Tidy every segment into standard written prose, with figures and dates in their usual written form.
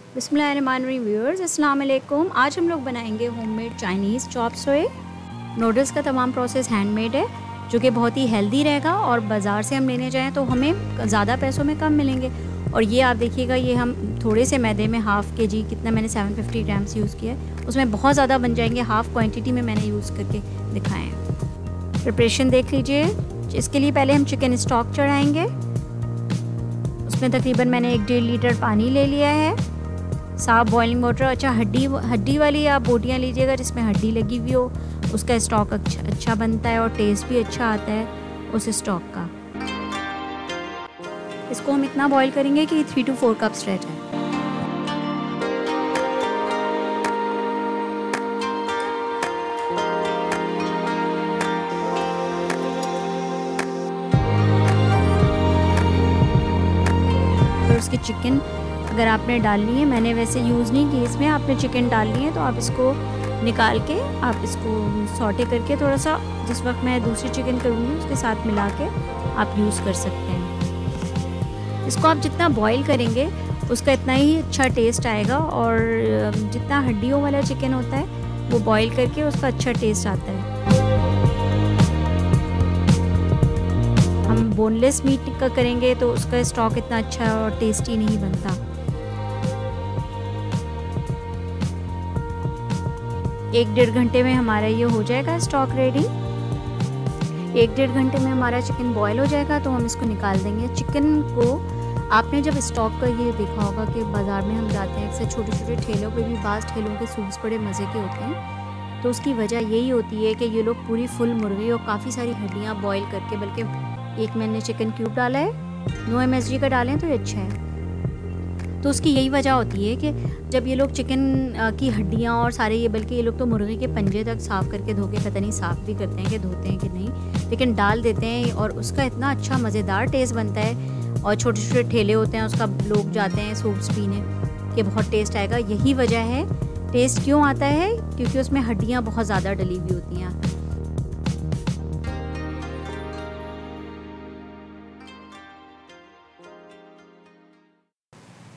बिस्मिल्लाहिर्रहमानिर्रहीम व्यूअर्स, अस्सलाम वालेकुम। आज हम लोग बनाएंगे होममेड चाइनीज़ चॉप सुए। नूडल्स का तमाम प्रोसेस हैंडमेड है, जो कि बहुत ही हेल्दी रहेगा और बाज़ार से हम लेने जाएं तो हमें ज़्यादा पैसों में कम मिलेंगे। और ये आप देखिएगा, ये हम थोड़े से मैदे में हाफ़ के जी, कितना मैंने 750 ग्राम्स यूज़ किया है, उसमें बहुत ज़्यादा बन जाएंगे। हाफ़ क्वान्टिटी में मैंने यूज़ करके दिखाए हैं। प्रिपरेशन देख लीजिए। इसके लिए पहले हम चिकन स्टॉक चढ़ाएँगे। उसमें तकरीबन मैंने 1-1.5 लीटर पानी ले लिया है, साफ बॉइलिंग वाटर। अच्छा, हड्डी वाली आप बोटियाँ लीजिएगा जिसमें हड्डी लगी हुई हो, उसका स्टॉक अच्छा बनता है और टेस्ट भी अच्छा आता है उस स्टॉक का। इसको हम इतना बॉईल करेंगे कि 3 to 4 कप्स रह जाए। फिर उसके चिकन अगर आपने डालनी है, मैंने वैसे यूज़ नहीं की इसमें, आपने चिकन डालनी है तो आप इसको निकाल के आप इसको सॉटे करके थोड़ा सा, जिस वक्त मैं दूसरी चिकन करूँगी उसके साथ मिला के आप यूज़ कर सकते हैं। इसको आप जितना बॉईल करेंगे उसका इतना ही अच्छा टेस्ट आएगा, और जितना हड्डियों वाला चिकन होता है वो बॉईल करके उसका अच्छा टेस्ट आता है। हम बोनलेस मीट का करेंगे तो उसका स्टॉक इतना अच्छा और टेस्टी नहीं बनता। 1-1.5 घंटे में हमारा ये हो जाएगा स्टॉक रेडी। 1-1.5 घंटे में हमारा चिकन बॉईल हो जाएगा तो हम इसको निकाल देंगे। चिकन को आपने जब स्टॉक का ये देखा होगा कि बाज़ार में हम जाते हैं अक्सर, छोटे छोटे ठेलों पे भी बाज़ ठेलों के सूप्स बड़े मज़े के होते हैं, तो उसकी वजह यही होती है कि ये लोग पूरी फुल मुर्गी और काफ़ी सारी हड्डियाँ बॉईल करके, बल्कि एक मैंने चिकन क्यूब डाला है, 9 MSG का डालें तो ये अच्छा है। तो उसकी यही वजह होती है कि जब ये लोग चिकन की हड्डियाँ और सारे ये, बल्कि ये लोग तो मुर्गे के पंजे तक साफ़ करके धो के, पता नहीं साफ़ भी करते हैं कि धोते हैं कि नहीं, लेकिन डाल देते हैं और उसका इतना अच्छा मज़ेदार टेस्ट बनता है। और छोटे छोटे ठेले होते हैं उसका, लोग जाते हैं सूप्स पीने कि बहुत टेस्ट आएगा। यही वजह है। टेस्ट क्यों आता है? क्योंकि उसमें हड्डियाँ बहुत ज़्यादा डली हुई होती हैं।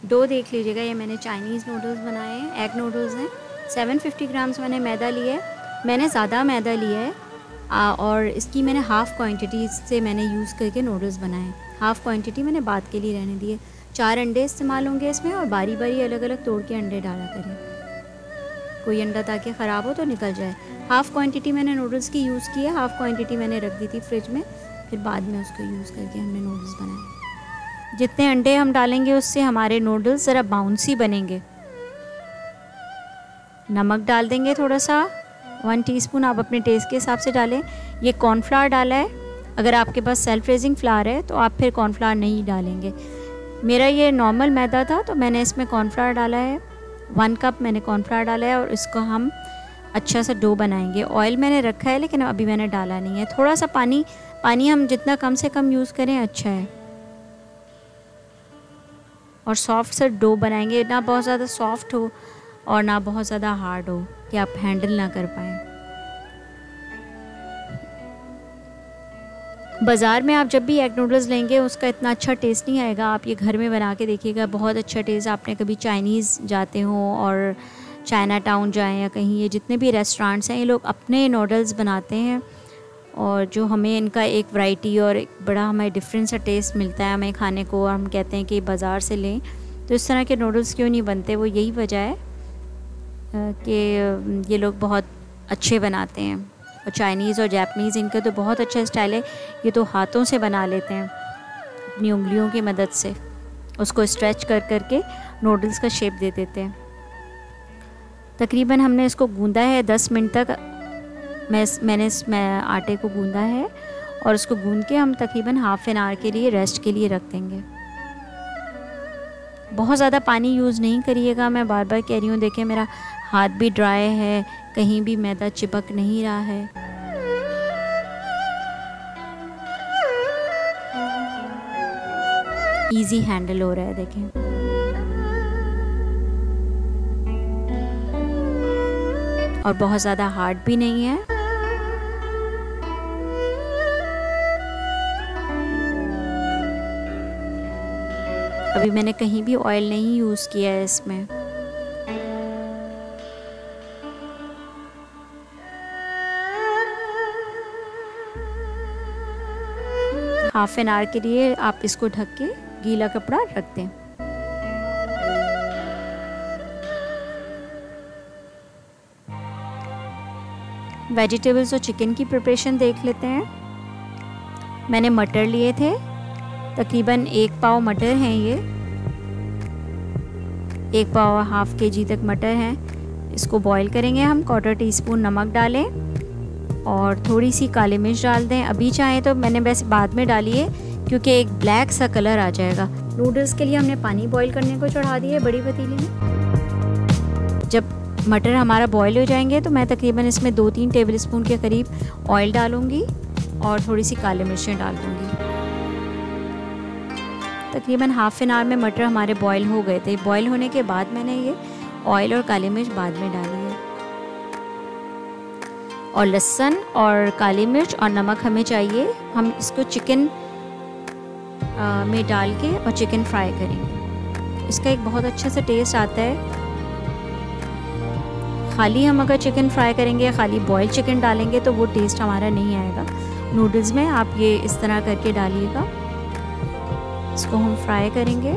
डो देख लीजिएगा, ये मैंने चाइनीज़ नूडल्स बनाए हैं, एग नूडल्स हैं। 750 ग्राम्स मैंने मैदा लिया है, मैंने ज़्यादा मैदा लिया है, और इसकी मैंने हाफ़ क्वांटिटी से मैंने यूज़ करके नूडल्स बनाए। हाफ़ क्वांटिटी मैंने बाद के लिए रहने दी है। 4 अंडे इस्तेमाल होंगे इसमें, और बारी बारी अलग अलग तोड़ के अंडे डाला करें, कोई अंडा ताकि ख़राब हो तो निकल जाए। हाफ़ क्वांटिटी मैंने नूडल्स की यूज़ की है, हाफ़ क्वांटिटी मैंने रख दी थी फ्रिज में, फिर बाद में उसको यूज़ करके हमने नूडल्स बनाए। जितने अंडे हम डालेंगे उससे हमारे नूडल्स ज़रा बाउंसी बनेंगे। नमक डाल देंगे थोड़ा सा, 1 टीस्पून, आप अपने टेस्ट के हिसाब से डालें। ये कॉर्नफ्लावर डाला है, अगर आपके पास सेल्फ रेजिंग फ्लावर है तो आप फिर कॉर्नफ्लावर नहीं डालेंगे। मेरा ये नॉर्मल मैदा था तो मैंने इसमें कॉर्नफ्लावर डाला है, 1 कप मैंने कॉर्नफ्लावर डाला है, और इसको हम अच्छा सा डो बनाएंगे। ऑयल मैंने रखा है लेकिन अभी मैंने डाला नहीं है। थोड़ा सा पानी हम जितना कम से कम यूज़ करें अच्छा है। और सॉफ्ट सा डो बनाएंगे, ना बहुत ज़्यादा सॉफ्ट हो और ना बहुत ज़्यादा हार्ड हो कि आप हैंडल ना कर पाएँ। बाज़ार में आप जब भी एग नूडल्स लेंगे उसका इतना अच्छा टेस्ट नहीं आएगा। आप ये घर में बना के देखिएगा, बहुत अच्छा टेस्ट। आपने कभी चाइनीज़ जाते हो और चाइना टाउन जाएँ या कहीं, ये जितने भी रेस्टोरेंट्स हैं ये लोग अपने नूडल्स बनाते हैं, और जो हमें इनका एक वैरायटी और एक बड़ा हमें डिफरेंट सा टेस्ट मिलता है हमें खाने को, और हम कहते हैं कि बाज़ार से लें तो इस तरह के नूडल्स क्यों नहीं बनते। वो यही वजह है कि ये लोग बहुत अच्छे बनाते हैं। और चाइनीज़ और जापानीज़, इनका तो बहुत अच्छा स्टाइल है, ये तो हाथों से बना लेते हैं अपनी उंगलियों की मदद से, उसको स्ट्रेच कर करके नूडल्स का शेप दे देते हैं। तकरीबन हमने इसको गूंदा है 10 मिनट तक। मैंने आटे को गूंदा है, और उसको गूंद के हम तकरीबन हाफ़ एन आवर के लिए रेस्ट के लिए रख देंगे। बहुत ज़्यादा पानी यूज़ नहीं करिएगा, मैं बार बार कह रही हूँ। देखें मेरा हाथ भी ड्राई है, कहीं भी मैदा चिपक नहीं रहा है। इजी हैंडल हो रहा है, देखें। और बहुत ज़्यादा हार्ड भी नहीं है। अभी मैंने कहीं भी ऑयल नहीं यूज़ किया है इसमें। हाफ एन आवर के लिए आप इसको ढक के गीला कपड़ा रख दें। वेजिटेबल्स और चिकन की प्रिपरेशन देख लेते हैं। मैंने मटर लिए थे, तकरीबन 1 पाव मटर हैं ये, 1 पाव हाफ kg तक मटर हैं। इसको बॉईल करेंगे हम। 1/4 टीस्पून नमक डालें और थोड़ी सी काली मिर्च डाल दें। अभी चाहें तो, मैंने वैसे बाद में डाली है क्योंकि एक ब्लैक सा कलर आ जाएगा। नूडल्स के लिए हमने पानी बॉईल करने को चढ़ा दिया है बड़ी पतीली में। जब मटर हमारा बॉईल हो जाएंगे तो मैं तकरीबन इसमें 2-3 टेबलस्पून के करीब ऑयल डालूँगी और थोड़ी सी काली मिर्चें डाल दूँगी। तकरीबन हाफ एन आवर में मटर हमारे बॉईल हो गए थे। बॉईल होने के बाद मैंने ये ऑयल और काली मिर्च बाद में डाली है। और लहसुन और काली मिर्च और नमक हमें चाहिए। हम इसको चिकन में डाल के और चिकन फ्राई करेंगे। इसका एक बहुत अच्छा सा टेस्ट आता है। खाली हम अगर चिकन फ्राई करेंगे, खाली बॉयल चिकन डालेंगे तो वो टेस्ट हमारा नहीं आएगा नूडल्स में। आप ये इस तरह करके डालिएगा। इसको हम फ्राई करेंगे।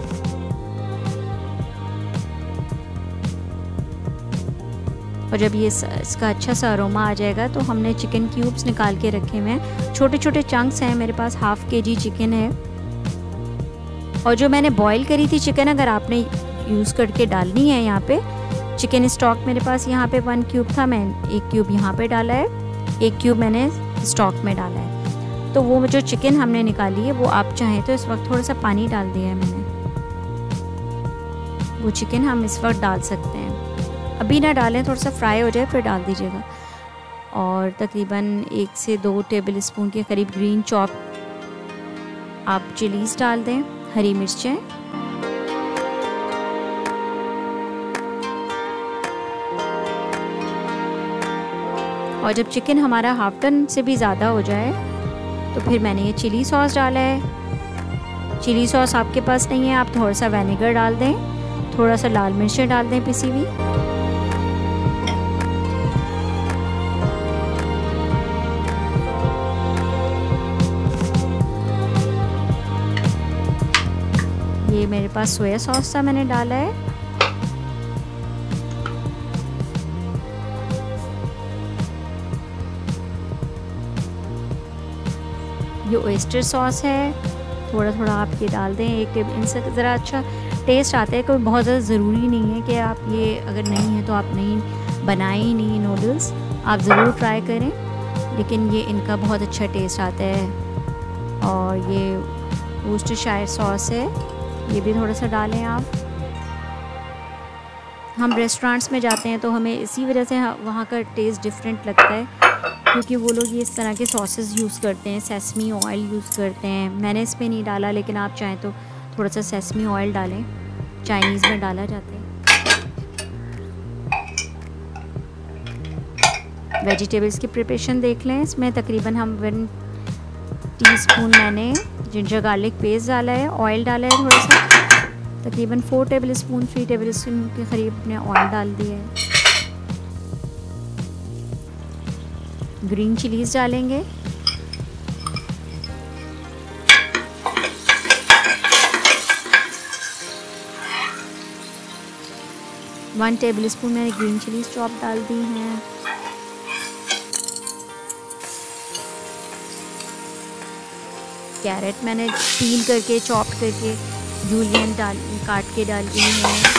और जब ये इसका अच्छा सा अरोमा आ जाएगा तो हमने चिकन क्यूब्स निकाल के रखे हुए हैं। छोटे छोटे चंक्स हैं, मेरे पास हाफ kg चिकन है। और जो मैंने बॉईल करी थी चिकन, अगर आपने यूज़ करके डालनी है यहाँ पे, चिकन स्टॉक मेरे पास यहाँ पे 1 क्यूब था, मैं 1 क्यूब यहाँ पे डाला है, 1 क्यूब मैंने स्टॉक में डाला है। तो वो जो चिकन हमने निकाली है वो आप चाहें तो इस वक्त थोड़ा सा पानी डाल दिया है मैंने, वो चिकन हम इस वक्त डाल सकते हैं। अभी ना डालें, थोड़ा सा फ्राई हो जाए फिर डाल दीजिएगा। और तकरीबन 1 से 2 टेबलस्पून के करीब ग्रीन चॉप आप चिलीज़ डाल दें, हरी मिर्चें। और जब चिकन हमारा हाफ टन से भी ज़्यादा हो जाए तो फिर मैंने ये चिली सॉस डाला है। चिली सॉस आपके पास नहीं है, आप थोड़ा सा विनेगर डाल दें, थोड़ा सा लाल मिर्चें डाल दें पिसी हुई। ये मेरे पास सोया सॉस था, मैंने डाला है। ये ओयस्टर सॉस है, थोड़ा थोड़ा आप ये डाल दें। इनसे ज़रा अच्छा टेस्ट आता है। कोई बहुत ज़्यादा ज़रूरी नहीं है कि आप ये, अगर नहीं है तो आप नहीं बनाएं ही नहीं नूडल्स, आप ज़रूर ट्राई करें, लेकिन ये इनका बहुत अच्छा टेस्ट आता है। और ये वोस्टरशायर सॉस है, ये भी थोड़ा सा डालें आप। हम रेस्टोरेंट्स में जाते हैं तो हमें इसी वजह से वहाँ का टेस्ट डिफरेंट लगता है, क्योंकि वो लोग ये इस तरह के सॉसेस यूज़ करते हैं, सेसमी ऑयल यूज़ करते हैं। मैंने इस पर नहीं डाला, लेकिन आप चाहें तो थोड़ा सा सेसमी ऑयल डालें, चाइनीज़ में डाला जाता है। वेजिटेबल्स की प्रिपरेशन देख लें। इसमें तकरीबन हम 1 टीस्पून मैंने जिंजर गार्लिक पेस्ट डाला है, ऑयल डाला है थोड़ा सा, तकरीबन 3 टेबलस्पून के करीब ने ऑयल डाल दिया है। ग्रीन चिलीज़ डालेंगे, वन टेबलस्पून मैंने ग्रीन चिलीज चॉप डाल दी हैं। कैरेट मैंने पील करके चॉप करके जूलियन काट के डाल दी है।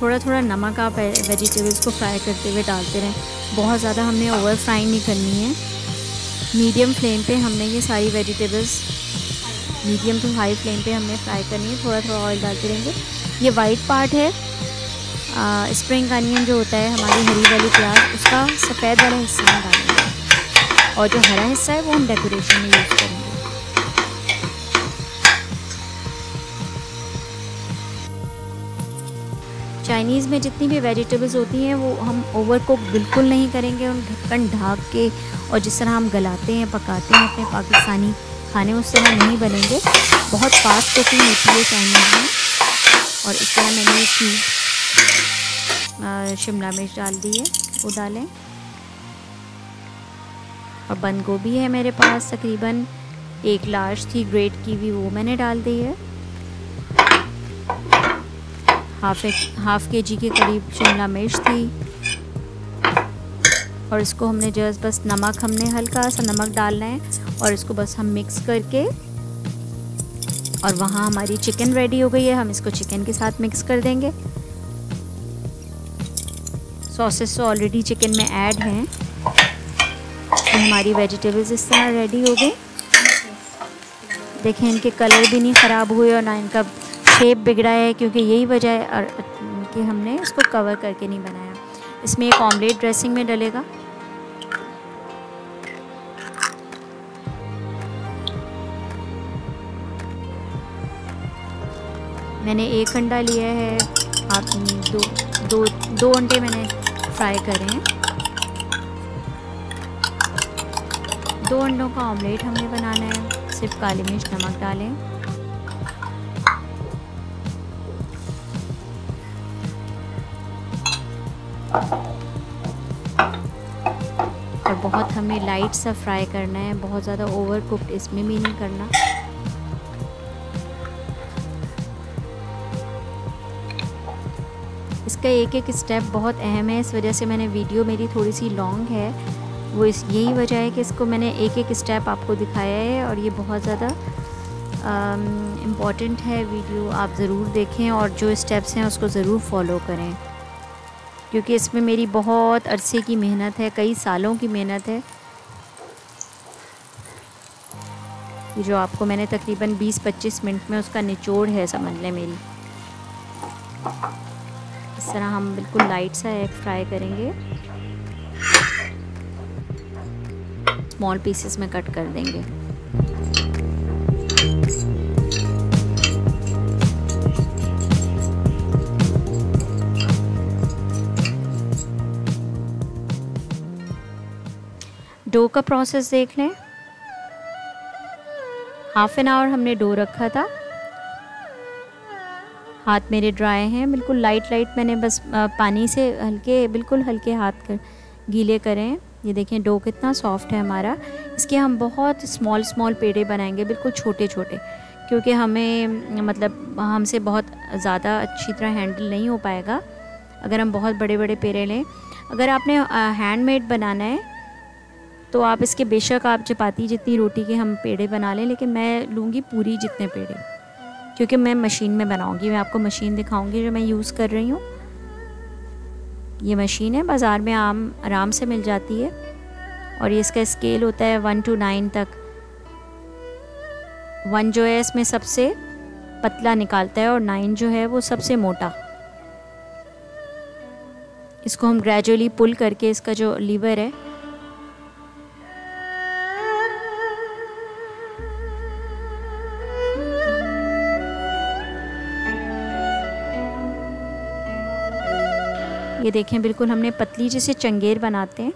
थोड़ा थोड़ा नमक आप वेजिटेबल्स को फ्राई करते हुए डालते रहें, बहुत ज़्यादा हमने ओवर फ्राई नहीं करनी है। मीडियम फ्लेम पे हमने ये सारी vegetables medium to high flame पे हमने फ्राई करनी है। थोड़ा थोड़ा ऑयल डालते रहेंगे। ये वाइट पार्ट है स्प्रिंग अनियन जो होता है, हमारी हरी वाली प्याज, उसका सफ़ेद वाला हिस्सा हम डालेंगे और जो हरा हिस्सा है वो हम डेकोरेशन में यूज़ करेंगे। चाइनीज़ में जितनी भी वेजिटेबल्स होती हैं वो हम ओवर कुक बिल्कुल नहीं करेंगे, उन ढक्कन ढाक के और जिस तरह हम गलाते हैं पकाते हैं अपने पाकिस्तानी खाने उस तरह नहीं बनेंगे। बहुत फास्ट कुकिंग होती है चाइनीज़ में। और इस तरह मैंने शिमला मिर्च डाल दी है, वो डालें। और बंद गोभी है मेरे पास तकरीबन 1 लार्ज थी ग्रेट की हुई, वो मैंने डाल दी है। हाफ के जी के करीब शिमला मिर्च थी। और इसको हमने जस्ट बस नमक, हमने हल्का सा नमक डालना है और इसको बस हम मिक्स करके, और वहाँ हमारी चिकन रेडी हो गई है। हम इसको चिकन के साथ मिक्स कर देंगे। सॉसेस तो ऑलरेडी चिकन में ऐड हैं। तो हमारी वेजिटेबल्स इस तरह रेडी हो गई। देखें, इनके कलर भी नहीं ख़राब हुए और ना इनका शेप बिगड़ा है, क्योंकि यही वजह है कि हमने इसको कवर करके नहीं बनाया। इसमें एक ऑमलेट ड्रेसिंग में डलेगा। मैंने 1 अंडा लिया है, आप दो अंडे मैंने फ्राई करे हैं। 2 अंडों का ऑमलेट हमें बनाना है। सिर्फ काली मिर्च नमक डालें। और बहुत हमें लाइट सा फ्राई करना है, बहुत ज़्यादा ओवर कुक्ड इसमें भी नहीं करना। इसका एक एक स्टेप बहुत अहम है, इस वजह से मैंने वीडियो मेरी थोड़ी सी लॉन्ग है, वो यही वजह है कि इसको मैंने एक एक स्टेप आपको दिखाया है। और ये बहुत ज़्यादा इम्पॉर्टेंट है वीडियो, आप ज़रूर देखें और जो स्टेप्स हैं उसको ज़रूर फॉलो करें, क्योंकि इसमें मेरी बहुत अरसे की मेहनत है, कई सालों की मेहनत है। ये जो आपको मैंने तकरीबन 20-25 मिनट में उसका निचोड़ है, समझ लें मेरी। इस तरह हम बिल्कुल लाइट सा एग फ्राई करेंगे, स्मॉल पीसेस में कट कर देंगे। डो का प्रोसेस देख लें। हाफ एन आवर हमने डो रखा था। हाथ मेरे ड्राई हैं, बिल्कुल लाइट मैंने बस पानी से बिल्कुल हल्के हाथ गीले करें। ये देखें डो कितना सॉफ्ट है हमारा। इसके हम बहुत स्मॉल पेड़े बनाएंगे, बिल्कुल छोटे छोटे, क्योंकि हमें मतलब हमसे बहुत ज़्यादा अच्छी तरह हैंडल नहीं हो पाएगा अगर हम बहुत बड़े बड़े पेड़े लें। अगर आपने हैंडमेड बनाना है तो आप इसके बेशक आप चपाती जितनी रोटी के हम पेड़े बना लें, लेकिन मैं लूँगी पूरी जितने पेड़े, क्योंकि मैं मशीन में बनाऊँगी। मैं आपको मशीन दिखाऊँगी जो मैं यूज़ कर रही हूँ। ये मशीन है, बाज़ार में आराम से मिल जाती है। और ये इसका स्केल होता है 1 to 9 तक। 1 जो है इसमें सबसे पतला निकालता है और 9 जो है वो सबसे मोटा। इसको हम ग्रेजुअली पुल करके, इसका जो लीवर है ये देखें, बिल्कुल हमने पतली जैसे चंगेर बनाते हैं।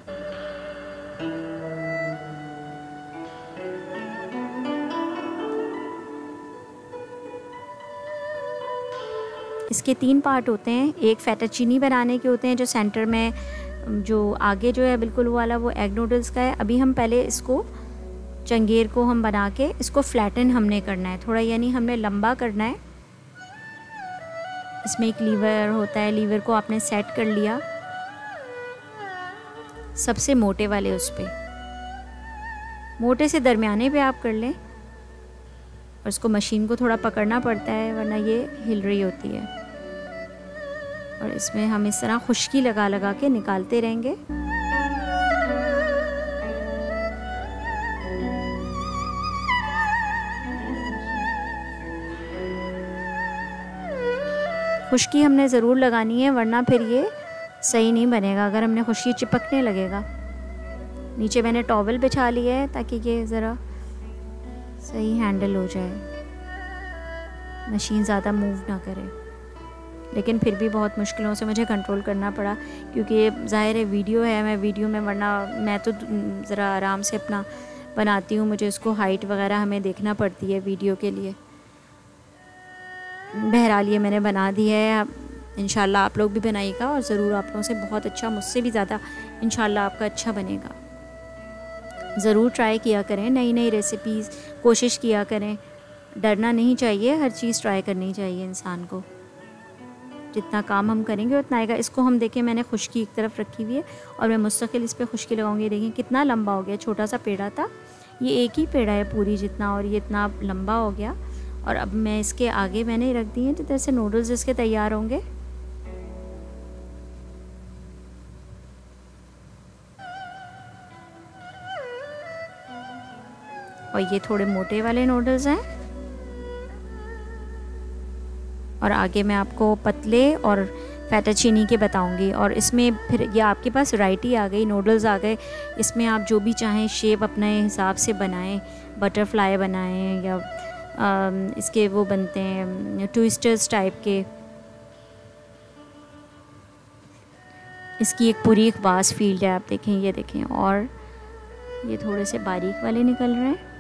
इसके 3 पार्ट होते हैं। एक फेटाचीनी बनाने के होते हैं, जो सेंटर में जो आगे जो है बिल्कुल वो वाला, वो एग नूडल्स का है। अभी हम पहले इसको चंगेर को हम बना के इसको फ्लैटन हमने करना है थोड़ा, यानी हमने लंबा करना है। इसमें एक लीवर होता है, लीवर को आपने सेट कर लिया सबसे मोटे वाले उस पे, मोटे से दरमियाने पे आप कर लें। और इसको मशीन को थोड़ा पकड़ना पड़ता है वरना ये हिल रही होती है। और इसमें हम इस तरह खुश्की लगा लगा के निकालते रहेंगे। खुश्की हमने ज़रूर लगानी है, वरना फिर ये सही नहीं बनेगा अगर हमने खुश्की चिपकने लगेगा। नीचे मैंने टॉवल बिछा लिया है ताकि ये ज़रा सही हैंडल हो जाए, मशीन ज़्यादा मूव ना करे। लेकिन फिर भी बहुत मुश्किलों से मुझे कंट्रोल करना पड़ा, क्योंकि ये ज़ाहिर है वीडियो है, मैं वीडियो में, वरना मैं तो ज़रा आराम से अपना बनाती हूँ। मुझे उसको हाइट वगैरह हमें देखना पड़ती है वीडियो के लिए। बहरहाल ये मैंने बना दी है। इंशाल्लाह आप लोग भी बनाइएगा और ज़रूर आप लोगों से बहुत अच्छा, मुझसे भी ज़्यादा इंशाल्लाह आपका अच्छा बनेगा। ज़रूर ट्राई किया करें, नई नई रेसिपीज़ कोशिश किया करें, डरना नहीं चाहिए, हर चीज़ ट्राई करनी चाहिए इंसान को। जितना काम हम करेंगे उतना आएगा। इसको हम देखें, मैंने खुश्की एक तरफ रखी हुई है और मैं मुस्तकिल इस पर खुश्की लगाऊंगी। देखें कितना लंबा हो गया, छोटा सा पेड़ा था, ये एक ही पेड़ा है पूरी जितना, और ये इतना लंबा हो गया। और अब मैं इसके आगे मैंने रख दी है, तो जैसे नूडल्स इसके तैयार होंगे। और ये थोड़े मोटे वाले नूडल्स हैं, और आगे मैं आपको पतले और फैटाचीनी के बताऊंगी। और इसमें फिर ये आपके पास वैरायटी आ गई, नूडल्स आ गए, इसमें आप जो भी चाहें शेप अपने हिसाब से बनाएं, बटरफ्लाई बनाएं या इसके वो बनते हैं ट्विस्टर्स टाइप के। इसकी एक पूरी एक वास्ट फील्ड है, आप देखें, ये देखें, और ये थोड़े से बारीक वाले निकल रहे हैं।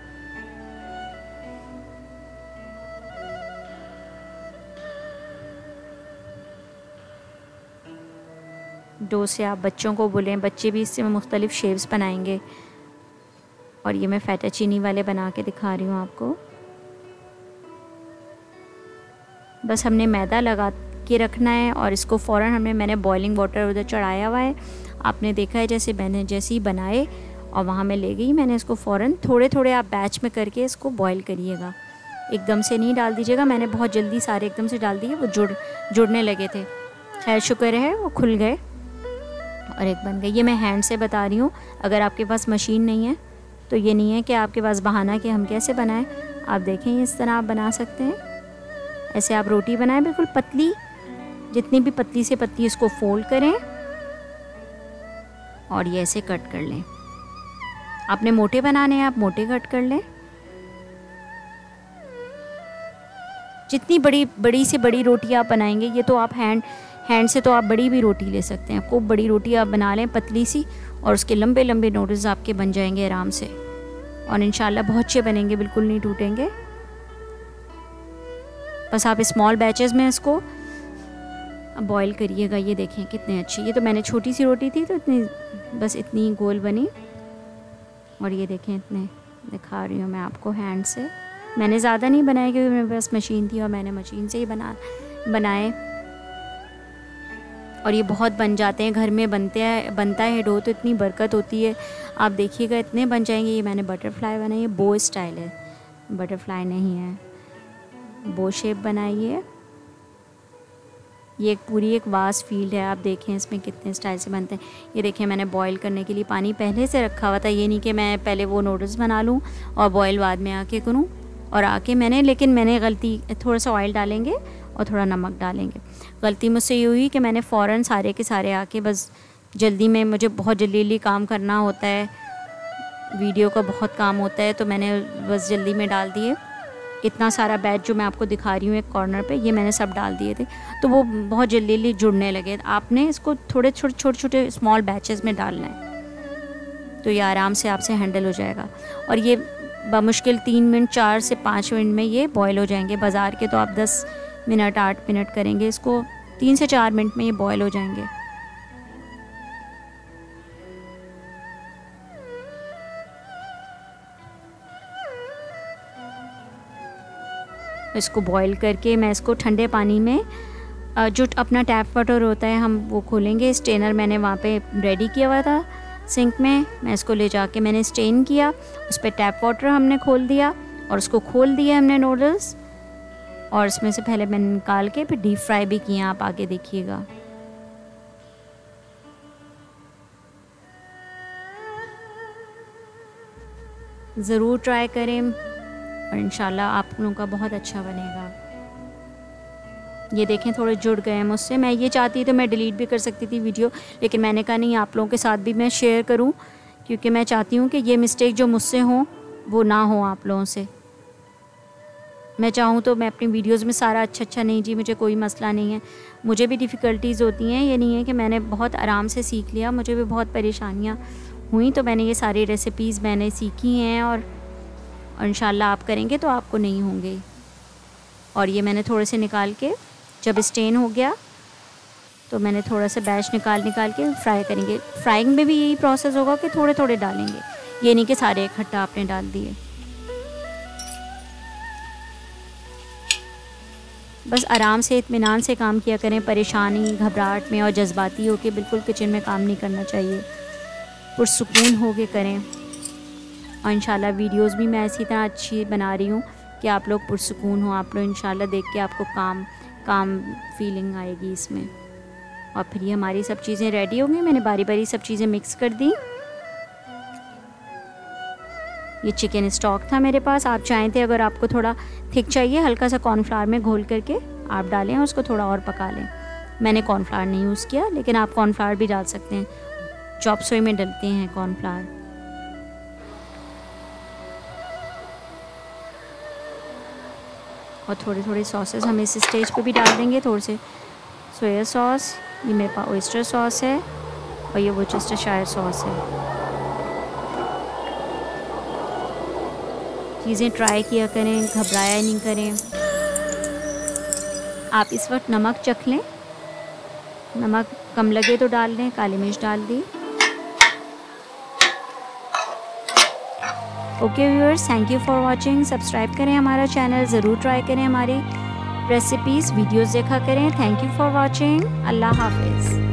डो से आप बच्चों को बोलें, बच्चे भी इससे मुख्तलिफ़ शेप्स बनाएंगे। और ये मैं फैटाचीनी वाले बना के दिखा रही हूँ आपको। बस हमने मैदा लगा के रखना है और इसको फ़ौरन मैंने बॉइलिंग वाटर उधर चढ़ाया हुआ है। आपने देखा है जैसे मैंने जैसे ही बनाए और वहाँ मैं ले गई, मैंने इसको फ़ौरन थोड़े थोड़े आप बैच में करके इसको बॉईल करिएगा, एकदम से नहीं डाल दीजिएगा। मैंने बहुत जल्दी सारे एकदम से डाल दिए, वो जुड़ने लगे थे। खैर शुक्र है वो खुल गए और एक बन गई। ये मैं हैंड से बता रही हूँ, अगर आपके पास मशीन नहीं है तो ये नहीं है कि आपके पास बहाना कि हम कैसे बनाएं। आप देखें इस तरह आप बना सकते हैं, ऐसे आप रोटी बनाएं बिल्कुल पतली, जितनी भी पतली से पतली इसको फोल्ड करें और ये ऐसे कट कर लें। आपने मोटे बनाने हैं, आप मोटे कट कर लें। जितनी बड़ी से बड़ी रोटी आप बनाएंगे, ये तो आप हैंड से तो आप बड़ी भी रोटी ले सकते हैं। खूब बड़ी रोटी आप बना लें पतली सी, और उसके लंबे लंबे नूडल्स आपके बन जाएंगे आराम से, और इंशाल्लाह बहुत अच्छे बनेंगे, बिल्कुल नहीं टूटेंगे। बस आप स्मॉल बैचेस में इसको बॉईल करिएगा। ये देखें कितने अच्छे, ये तो मैंने छोटी सी रोटी थी तो इतनी, बस इतनी गोल बनी। और ये देखें इतने, दिखा रही हूँ मैं आपको हैंड से। मैंने ज़्यादा नहीं बनाए क्योंकि मेरे पास मशीन थी और मैंने मशीन से ही बनाए। और ये बहुत बन जाते हैं, घर में बनता है डो तो इतनी बरकत होती है। आप देखिएगा इतने बन जाएंगे। ये मैंने बटरफ्लाई बनाई है, बो स्टाइल है, बटरफ्लाई नहीं है, बो शेप बनाई है। ये एक पूरी एक वास्ट फील्ड है। आप देखें इसमें कितने स्टाइल से बनते हैं। ये देखें मैंने बॉईल करने के लिए पानी पहले से रखा हुआ था, ये नहीं कि मैं पहले वो नूडल्स बना लूँ और बॉईल बाद में आके करूँ। और आके लेकिन मैंने गलती, थोड़ा सा ऑयल डालेंगे और थोड़ा नमक डालेंगे। गलती मुझसे ये हुई कि मैंने फ़ौरन सारे के सारे आके, बस जल्दी में, मुझे बहुत जल्दी काम करना होता है, वीडियो का बहुत काम होता है, तो मैंने बस जल्दी में डाल दिए। इतना सारा बैच जो मैं आपको दिखा रही हूँ एक कॉर्नर पे, ये मैंने सब डाल दिए थे, तो वो बहुत जल्दी जुड़ने लगे। आपने इसको थोड़े छोटे स्मॉल बैचेस में डालना है, तो ये आराम से आपसे हैंडल हो जाएगा। और ये बमुश्किल 3 मिनट 4 से 5 मिनट में ये बॉयल हो जाएंगे। बाज़ार के तो आप 10 मिनट 8 मिनट करेंगे, इसको 3 से 4 मिनट में ये बॉयल हो जाएंगे। इसको बॉईल करके मैं इसको ठंडे पानी में, जो अपना टैप वाटर होता है हम वो खोलेंगे। स्टेनर मैंने वहाँ पे रेडी किया हुआ था सिंक में, मैं इसको ले जाके मैंने स्टेन किया, उस पर टैप वाटर हमने खोल दिया और उसको खोल दिया हमने नूडल्स, और इसमें से पहले मैंने निकाल के फिर डीप फ्राई भी किया। आप आगे देखिएगा। ज़रूर ट्राई करें और इंशाल्लाह आप लोगों का बहुत अच्छा बनेगा। ये देखें थोड़े जुड़ गए हैं मुझसे। मैं ये चाहती तो मैं डिलीट भी कर सकती थी वीडियो, लेकिन मैंने कहा नहीं, आप लोगों के साथ भी मैं शेयर करूं, क्योंकि मैं चाहती हूं कि ये मिस्टेक जो मुझसे हो वो ना हो आप लोगों से। मैं चाहूँ तो मैं अपनी वीडियोज़ में सारा अच्छा नहीं जी, मुझे कोई मसला नहीं है, मुझे भी डिफ़िकल्टीज़ होती हैं। ये नहीं है कि मैंने बहुत आराम से सीख लिया, मुझे भी बहुत परेशानियाँ हुई, तो मैंने ये सारी रेसिपीज़ मैंने सीखी हैं और इंशाल्लाह आप करेंगे तो आपको नहीं होंगे। और ये मैंने थोड़े से निकाल के, जब स्टेन हो गया तो मैंने थोड़ा सा बैच निकाल के फ्राई करेंगे। फ्राइंग में भी यही प्रोसेस होगा कि थोड़े थोड़े डालेंगे, ये नहीं कि सारे इकट्ठा आपने डाल दिए। बस आराम से इत्मीनान से काम किया करें, परेशानी घबराहट में और जज्बाती होके बिल्कुल किचन में काम नहीं करना चाहिए, पुरसुकून होके करें। और इंशाल्लाह वीडियोस भी मैं इसी तरह अच्छी बना रही हूँ कि आप लोग पुरसुकून हो, आप लोग इंशाल्लाह देख के आपको काम फीलिंग आएगी इसमें। और फिर ये हमारी सब चीज़ें रेडी हो गई। मैंने बारी बारी सब चीज़ें मिक्स कर दी। ये चिकन स्टॉक था मेरे पास, आप चाहें थे अगर आपको थोड़ा थिक चाहिए हल्का सा कॉर्नफ्लावर में घोल करके आप डालें और उसको थोड़ा और पका लें। मैंने कॉर्नफ्लावर नहीं यूज़ किया, लेकिन आप कॉर्नफ्लावर भी डाल सकते हैं, चॉप सुई में डलते हैं कॉर्नफ्लावर। और थोड़े थोड़े सॉसेस हम इस स्टेज पे भी डाल देंगे, थोड़े से सोया सॉस, ये मेरे पास ओयस्टर सॉस है और ये वोर्सेस्टरशायर सॉस है। चीज़ें ट्राई किया करें, घबराया नहीं करें। आप इस वक्त नमक चख लें, नमक कम लगे तो डाल दें, काली मिर्च डाल दी। Okay viewers, thank you for watching. Subscribe करें हमारा चैनल, ज़रूर ट्राई करें हमारी रेसिपीज़, वीडियोज़ देखा करें। Thank you for watching. अल्लाह हाफिज़।